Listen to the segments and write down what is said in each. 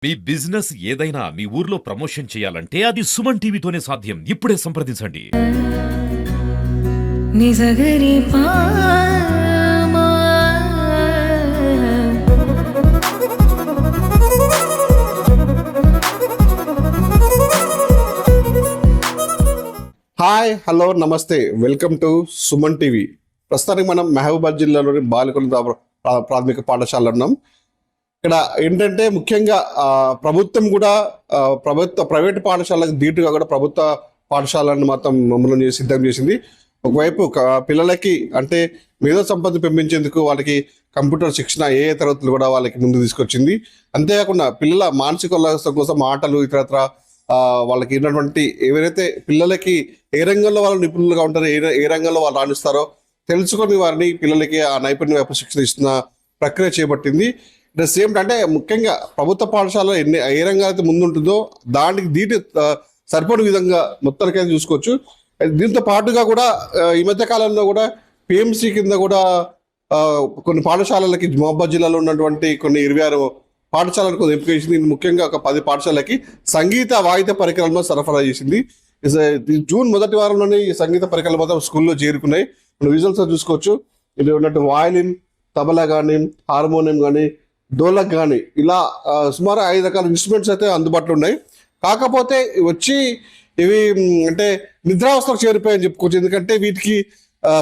మీ business ఏదైనా మీ ఊర్లో promotion చేయాలంటే అది సుమన్ టీవీతోనే సాధ్యం. ఇప్పుడే సంప్రదించండి. నిజగరి పామా హాయ్ హలో నమస్తే వెల్కమ్ టు సుమన్ టీవీ. ప్రస్తుతానికి మనం మహబూబాద్ జిల్లాలోని బాలికల ప్రాథమిక పాఠశాలలో ఉన్నాం. ఇక్కడ ఏంటంటే ముఖ్యంగా ప్రభుత్వం కూడా ప్రైవేట్ పాఠశాలకు ధీటుగా కూడా ప్రభుత్వ పాఠశాలను మాత్రం మమ్మల్ని సిద్ధం చేసింది. ఒకవైపు పిల్లలకి అంటే మేధో సంపత్తి పెంపించేందుకు వాళ్ళకి కంప్యూటర్ శిక్షణ ఏ తరగతులు కూడా వాళ్ళకి ముందు తీసుకొచ్చింది. అంతేకాకుండా పిల్లల మానసిక ఉల్లాసం కోసం ఆటలు ఇతరత్ర వాళ్ళకి ఉన్నటువంటి ఎవరైతే పిల్లలకి ఏ రంగంలో వాళ్ళు నిపుణులుగా ఉంటారో ఏ రంగంలో వాళ్ళు రాణిస్తారో తెలుసుకొని వారిని పిల్లలకి ఆ నైపుణ్య వైపు శిక్షణ ఇస్తున్న ప్రక్రియ చేపట్టింది. అట్ ద సేమ్ అంటే ముఖ్యంగా ప్రభుత్వ పాఠశాలలో ఏ రంగం అయితే ముందుంటుందో దానికి సరిపడిన విధంగా మొత్తానికైతే చూసుకోవచ్చు. దీంతో పాటుగా కూడా ఈ మధ్య కాలంలో కూడా పిఎంసి కింద కూడా కొన్ని పాఠశాలలకి మహబూబాబాద్ జిల్లాలో ఉన్నటువంటి కొన్ని 26 పాఠశాలకు ఎంపిక చేసింది. ముఖ్యంగా ఒక 10 పాఠశాలకి సంగీత వాయిద్య పరికరాలను సరఫరా చేసింది. జూన్ మొదటి వారంలోనే ఈ సంగీత పరికరాలు మొత్తం స్కూల్లో చేరుకున్నాయి. మనం విజువల్స్ చూసుకోవచ్చు. ఇది ఉన్నట్టు వయలిన్, తబలా కానీ, హార్మోనియం కానీ, డోలక్ కానీ ఇలా సుమారు 5 రకాల ఇన్స్ట్రుమెంట్స్ అయితే అందుబాటులో ఉన్నాయి. కాకపోతే వచ్చి ఇవి అంటే నిద్రావస్థకు చేరిపోయాయని చెప్పుకోవచ్చు. ఎందుకంటే వీటికి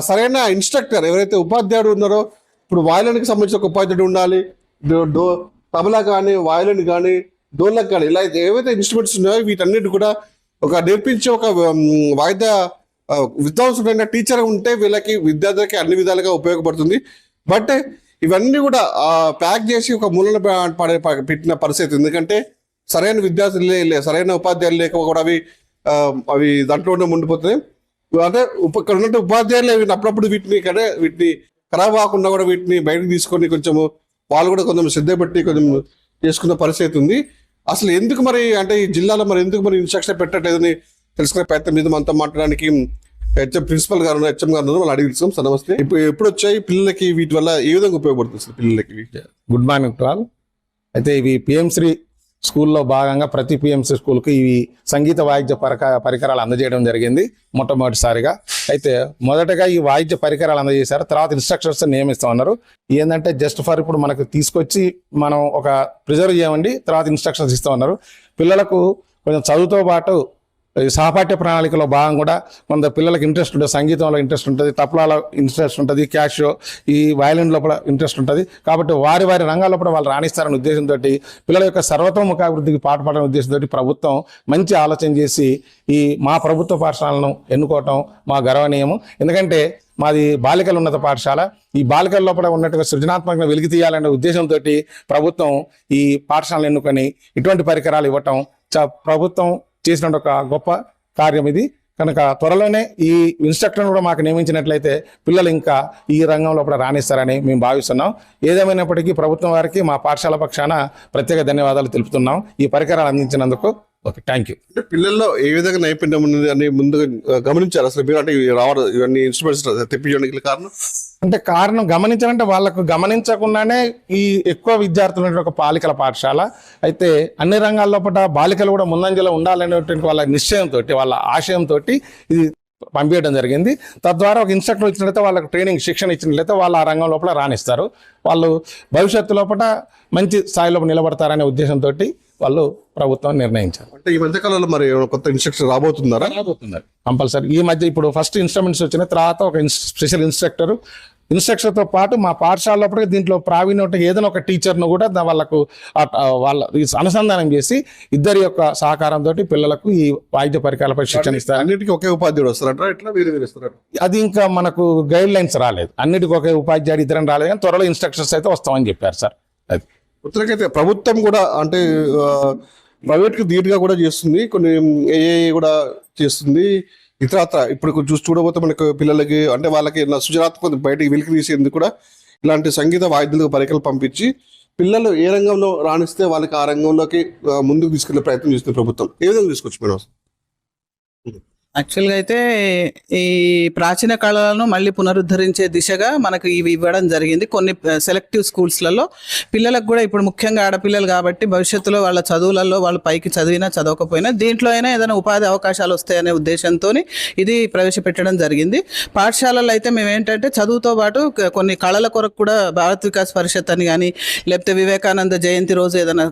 సరైన ఇన్స్ట్రక్టర్ ఎవరైతే ఉపాధ్యాయుడు ఉన్నారో, ఇప్పుడు వయలిన్కి సంబంధించిన ఒక ఉపాధ్యాయుడు ఉండాలి, తబలా కానీ, వయలిన్ కానీ, డోలక్ కానీ ఇలా ఏవైతే ఇన్స్ట్రుమెంట్స్ ఉన్నాయో వీటన్నిటి కూడా ఒక నేర్పించే ఒక వాయిద్య విద్వాంసుడైన టీచర్ ఉంటే వీళ్ళకి విద్యార్థులకి అన్ని విధాలుగా ఉపయోగపడుతుంది. బట్ ఇవన్నీ కూడా ప్యాక్ చేసి ఒక మూలన పెట్టిన పరిస్థితి. ఎందుకంటే సరైన విద్యార్థులు సరైన ఉపాధ్యాయులు లేక కూడా అవి దాంట్లోనే ఉండిపోతున్నాయి. అంటే ఇక్కడ ఉన్నట్టు ఉపాధ్యాయులు అప్పుడప్పుడు వీటిని ఖరాబ్ కాకుండా కూడా వీటిని బయటకు తీసుకొని కొంచెము వాళ్ళు కూడా కొంచెం శ్రద్ధ పెట్టి కొంచెం చేసుకున్న పరిస్థితి ఉంది. అసలు ఎందుకు మరి అంటే ఈ జిల్లాలో మరి ఎందుకు మరి ఇన్స్ట్రక్షన్ పెట్టట్లేదని తెలుసుకునే ప్రయత్నం మీద మనతో మాట్లాడడానికి ప్రిన్సిపల్ గారు హెచ్ఎం గారు మనం అడిగి తెలుసుకున్నాం. సార్ నమస్తే. ఇప్పుడు ఎప్పుడు వచ్చాయి పిల్లలకి వీటి వల్ల ఏ విధంగా ఉపయోగపడుతుంది సార్ పిల్లలకి? Good morning to all. అయితే ఇవి పిఎంశ్రీ స్కూల్లో భాగంగా ప్రతి పిఎంసీ స్కూల్కి ఇవి సంగీత వాయిద్య పరికరాలు అందజేయడం జరిగింది మొట్టమొదటిసారిగా. అయితే మొదటగా ఈ వాయిద్య పరికరాలు అందజేశారు, తర్వాత ఇన్స్ట్రక్టర్స్ నియమిస్తా ఉన్నారు. ఏంటంటే జస్ట్ ఫర్ ఇప్పుడు మనకు తీసుకొచ్చి మనం ఒక ప్రిజర్వ్ చేయమండి, తర్వాత ఇన్స్ట్రక్షన్స్ ఇస్తూ ఉన్నారు. పిల్లలకు కొంచెం చదువుతో పాటు సహపాఠ్య ప్రణాళికలో భాగం కూడా కొంత పిల్లలకి ఇంట్రెస్ట్ ఉంటుంది, సంగీతంలో ఇంట్రెస్ట్ ఉంటుంది, తప్లాలో ఇంట్రెస్ట్ ఉంటుంది, క్యాషియో ఈ వయలిన్ లోపల ఇంట్రెస్ట్ ఉంటుంది. కాబట్టి వారి రంగాల లోపల వాళ్ళు రాణిస్తారనే ఉద్దేశంతో పిల్లల యొక్క సర్వతోముఖాభివృద్ధికి పాటుపడనే ఉద్దేశంతో ప్రభుత్వం మంచి ఆలోచన చేసి ఈ మా ప్రభుత్వ పాఠశాలను ఎన్నుకోవటం మా గర్వనీయము. ఎందుకంటే మాది బాలికల ఉన్నత పాఠశాల. ఈ బాలికల లోపల ఉన్నట్టుగా సృజనాత్మకంగా వెలికి తీయాలనే ఉద్దేశంతో ప్రభుత్వం ఈ పాఠశాలను ఎన్నుకొని ఇటువంటి పరికరాలు ఇవ్వటం ప్రభుత్వం చేసిన ఒక గొప్ప కార్యం ఇది. కనుక త్వరలోనే ఈ ఇన్స్ట్రక్టర్ను కూడా మాకు నియమించినట్లయితే పిల్లలు ఇంకా ఈ రంగంలో కూడా రాణిస్తారని మేము భావిస్తున్నాం. ఏదేమైనప్పటికీ ప్రభుత్వం వారికి మా పాఠశాల పక్షాన ప్రత్యేక ధన్యవాదాలు తెలుపుతున్నాం ఈ పరికరాలు అందించినందుకు. Okay, thank you. అంటే పిల్లల్లో ఏ విధంగా నైపుణ్యం ఉన్నది అని ముందుగా గమనించారు అసలు మీరు? అంటే రావడం ఇవన్నీ ఇన్స్ట్రుమెంట్స్ తెప్పించడానికి కారణం గమనించాలంటే వాళ్ళకు గమనించకుండానే ఈ ఎక్కువ విద్యార్థులు ఒక బాలికల పాఠశాల. అయితే అన్ని రంగాల్లో బాలికలు కూడా ముందంజలో ఉండాలనేటువంటి వాళ్ళ నిశ్చయంతో, వాళ్ళ ఆశయంతో ఇది పంపించడం జరిగింది. తద్వారా ఒక ఇన్స్ట్రక్టర్ ఇచ్చినట్లయితే వాళ్ళకి ట్రైనింగ్ శిక్షణ ఇచ్చినట్లయితే వాళ్ళు ఆ రంగం లోపల రాణిస్తారు. వాళ్ళు భవిష్యత్తు లోపల మంచి స్థాయిలో నిలబడతారనే ఉద్దేశంతో వాళ్ళు ప్రభుత్వం నిర్ణయించారు. అంటే ఈ మధ్యకాలంలో మరి కొత్త ఇన్స్ట్రక్టర్ రాబోతున్నారు కంపల్సరీ. ఈ మధ్య ఇప్పుడు ఫస్ట్ ఇన్స్ట్రుమెంట్స్ వచ్చిన తర్వాత ఒక స్పెషల్ ఇన్స్ట్రక్టర్తో పాటు మా పాఠశాల లోపల దీంట్లో ప్రావీణ్యం ఏదైనా ఒక టీచర్ను కూడా వాళ్ళకు అనుసంధానం చేసి ఇద్దరి యొక్క సహకారంతో పిల్లలకు ఈ వాయిద్య పరికరాలపై శిక్షణ ఇస్తారు. అన్నిటికీ ఒకే ఉపాధ్యాయుడు వస్తారంటారా? ఎట్లా వేరే ఇస్తారు? అది ఇంకా మనకు గైడ్ లైన్స్ రాలేదు. అన్నిటికీ ఒకే ఉపాధ్యాయుడు ఇద్దరం రాలేదు, కానీ త్వరలో ఇన్స్ట్రక్టర్స్ అయితే వస్తామని చెప్పారు సార్. అది ఉత్తరకైతే ప్రభుత్వం కూడా అంటే ప్రైవేట్కి ధీటుగా కూడా చేస్తుంది, కొన్ని ఏఏ కూడా చేస్తుంది. ఇతరత్ర ఇప్పుడు చూడబోతే మనకు పిల్లలకి అంటే వాళ్ళకి సృజనాత్మక బయటకి వెలికి తీసేందుకు కూడా ఇలాంటి సంగీత వాయిద్యాలకు పరికరాలు పంపించి పిల్లలు ఏ రంగంలో రాణిస్తే వాళ్ళకి ఆ రంగంలోకి ముందుకు తీసుకెళ్లే ప్రయత్నం చేస్తుంది ప్రభుత్వం. ఏ విధంగా తీసుకోవచ్చు మేడం? యాక్చువల్గా అయితే ఈ ప్రాచీన కళలను మళ్ళీ పునరుద్ధరించే దిశగా మనకు ఇవి ఇవ్వడం జరిగింది కొన్ని సెలెక్టివ్ స్కూల్స్లలో. పిల్లలకు కూడా ఇప్పుడు ముఖ్యంగా ఆడపిల్లలు కాబట్టి భవిష్యత్తులో వాళ్ళ చదువులలో వాళ్ళు పైకి చదివినా చదవకపోయినా దీంట్లో అయినా ఏదైనా ఉపాధి అవకాశాలు వస్తాయనే ఉద్దేశంతో ఇది ప్రవేశపెట్టడం జరిగింది. పాఠశాలల్లో అయితే మేము ఏంటంటే చదువుతో పాటు కొన్ని కళల కొరకు కూడా భారత్ వికాస్ పరిషత్ అని కానీ లేకపోతే వివేకానంద జయంతి రోజు ఏదైనా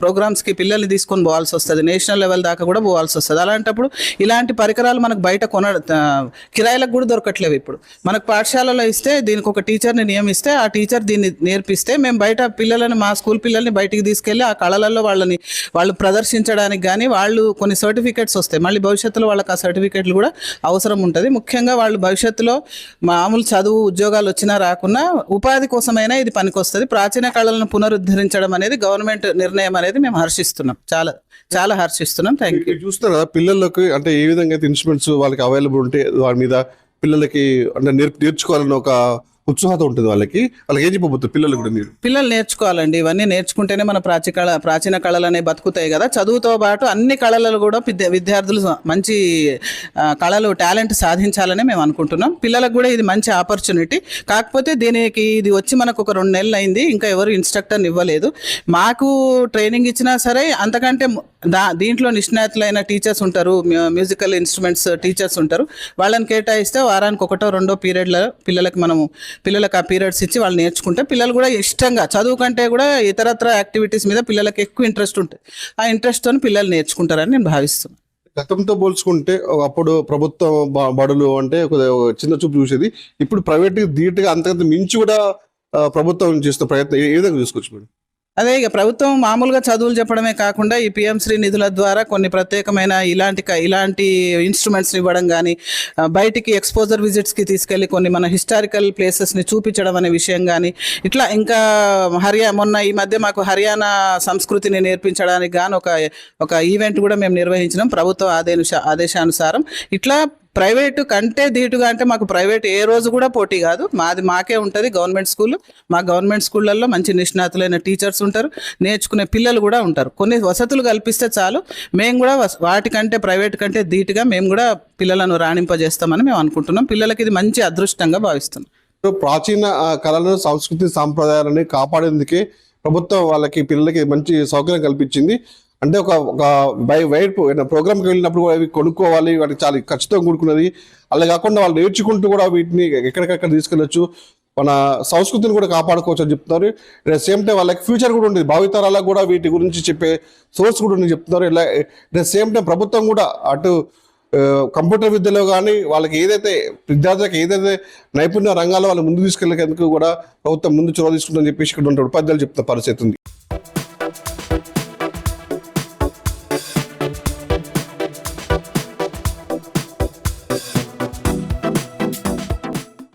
ప్రోగ్రామ్స్కి పిల్లల్ని తీసుకొని పోవాల్సి వస్తుంది, నేషనల్ లెవెల్ దాకా కూడా పోవాల్సి వస్తుంది. అలాంటప్పుడు ఇలాంటి పరికరాలు మనకు బయట కిరాయిలకు కూడా దొరకట్లేవు. ఇప్పుడు మనకు పాఠశాలలో ఇస్తే దీనికి ఒక టీచర్ని నియమిస్తే ఆ టీచర్ దీన్ని నేర్పిస్తే మేము బయట పిల్లలని మా స్కూల్ పిల్లల్ని బయటికి తీసుకెళ్ళి ఆ కళలలో వాళ్ళు ప్రదర్శించడానికి కానీ వాళ్ళు కొన్ని సర్టిఫికేట్స్ వస్తాయి. మళ్ళీ భవిష్యత్తులో వాళ్ళకి ఆ సర్టిఫికేట్లు కూడా అవసరం ఉంటుంది. ముఖ్యంగా వాళ్ళు భవిష్యత్తులో మామూలు చదువు ఉద్యోగాలు వచ్చినా రాకున్నా ఉపాధి కోసమైనా ఇది పనికొస్తుంది. ప్రాచీన కళలను పునరుద్ధరించడం అనేది గవర్నమెంట్ నిర్ణయం అనేది మేము హర్షిస్తున్నాం, చాలా చాలా హర్షిస్తున్నాం. Thank you. చూస్తారా పిల్లలకి అంటే ఏ విధంగా అయితే ఇన్స్ట్రుమెంట్స్ వాళ్ళకి అవైలబుల్ ఉంటే వాటి మీద పిల్లలకి అంటే నేర్చుకోవాలని ఒక ఉత్సాహత ఉంటుంది వాళ్ళకి ఏం చెప్పబోతుంది పిల్లలు కూడా మీరు? పిల్లలు నేర్చుకోవాలండి, ఇవన్నీ నేర్చుకుంటేనే మన ప్రాచీన కళలు అనేవి బతుకుతాయి కదా. చదువుతో పాటు అన్ని కళలలో కూడా విద్యార్థులు మంచి కళలు టాలెంట్ సాధించాలని మేము అనుకుంటున్నాం. పిల్లలకు కూడా ఇది మంచి ఆపర్చునిటీ. కాకపోతే దీనికి ఇది వచ్చి మనకు ఒక 2 నెలలు అయింది, ఇంకా ఎవరు ఇన్స్ట్రక్టర్ని ఇవ్వలేదు. మాకు ట్రైనింగ్ ఇచ్చినా సరే అంతకంటే దీంట్లో నిష్ణాతులైన టీచర్స్ ఉంటారు, మ్యూజికల్ ఇన్స్ట్రుమెంట్స్ టీచర్స్ ఉంటారు. వాళ్ళని కేటాయిస్తే వారానికి 1ో 2ో పీరియడ్లో పిల్లలకు ఆ పీరియడ్స్ ఇచ్చి వాళ్ళు నేర్చుకుంటే పిల్లలు కూడా ఇష్టంగా చదువు కంటే కూడా ఇతరత్ర యాక్టివిటీస్ మీద పిల్లలకి ఎక్కువ ఇంట్రెస్ట్ ఉంటుంది. ఆ ఇంట్రెస్ట్తో పిల్లలు నేర్చుకుంటారని నేను భావిస్తున్నాను. గతంతో పోల్చుకుంటే అప్పుడు ప్రభుత్వ బడులు అంటే ఒక చిన్న చూపు చూసేది, ఇప్పుడు ప్రైవేట్ ధీటుగా అంతకంత మించి కూడా ప్రభుత్వం చేస్తున్న ప్రయత్నం ఏ విధంగా చూసుకోవచ్చు మేడం? అదే ఇక ప్రభుత్వం మామూలుగా చదువులు చెప్పడమే కాకుండా ఈ పిఎం శ్రీ నిధుల ద్వారా కొన్ని ప్రత్యేకమైన ఇలాంటి ఇన్స్ట్రుమెంట్స్ని ఇవ్వడం కానీ బయటికి ఎక్స్పోజర్ విజిట్స్కి తీసుకెళ్ళి కొన్ని మన హిస్టారికల్ ప్లేసెస్ని చూపించడం అనే విషయం కానీ ఇట్లా ఇంకా మొన్న ఈ మధ్య మాకు హర్యానా సంస్కృతిని నేర్పించడానికి గాను ఒక ఈవెంట్ కూడా మేము నిర్వహించినాం ప్రభుత్వ ఆదేశానుసారం. ఇట్లా ప్రైవేటు కంటే ధీటుగా అంటే మాకు ప్రైవేట్ ఏ రోజు కూడా పోటీ కాదు, మాకే ఉంటుంది గవర్నమెంట్ స్కూల్. మా గవర్నమెంట్ స్కూళ్ళల్లో మంచి నిష్ణాతులైన టీచర్స్ ఉంటారు, నేర్చుకునే పిల్లలు కూడా ఉంటారు. కొన్ని వసతులు కల్పిస్తే చాలు, మేము కూడా వాటికంటే ప్రైవేట్ కంటే ధీటుగా మేము కూడా పిల్లలను రాణింపజేస్తామని మేము అనుకుంటున్నాం. పిల్లలకి ఇది మంచి అదృష్టంగా భావిస్తున్నాం. ప్రాచీన కళలను సంస్కృతి సాంప్రదాయాలని కాపాడేందుకే ప్రభుత్వం వాళ్ళకి పిల్లలకి మంచి సౌకర్యం కల్పించింది. అంటే ఒక వైట్ ప్రోగ్రామ్కి వెళ్ళినప్పుడు కూడా అవి కొనుక్కోవాలి, వాటికి చాలా ఖర్చుతో కూడుకున్నది. అలా కాకుండా వాళ్ళు నేర్చుకుంటూ కూడా వీటిని ఎక్కడికక్కడ తీసుకెళ్ళచ్చు, మన సంస్కృతిని కూడా కాపాడుకోవచ్చు అని చెప్తున్నారు. అట్ సేమ్ టైం వాళ్ళకి ఫ్యూచర్ కూడా ఉంటుంది, భావితరాలకు కూడా వీటి గురించి చెప్పే సోర్స్ కూడా ఉంది చెప్తున్నారు. ఇలా అట్ సేమ్ టైం ప్రభుత్వం కూడా అటు కంప్యూటర్ విద్యలో కానీ వాళ్ళకి విద్యార్థులకు ఏదైతే నైపుణ్య రంగాల్లో వాళ్ళు ముందు తీసుకెళ్ళేందుకు కూడా ప్రభుత్వం ముందు చొరవ తీసుకుంటుందని చెప్పేసి ఇక్కడ ఉన్న ఉపాధ్యాయులు చెప్తున్న పరిస్థితి ఉంది.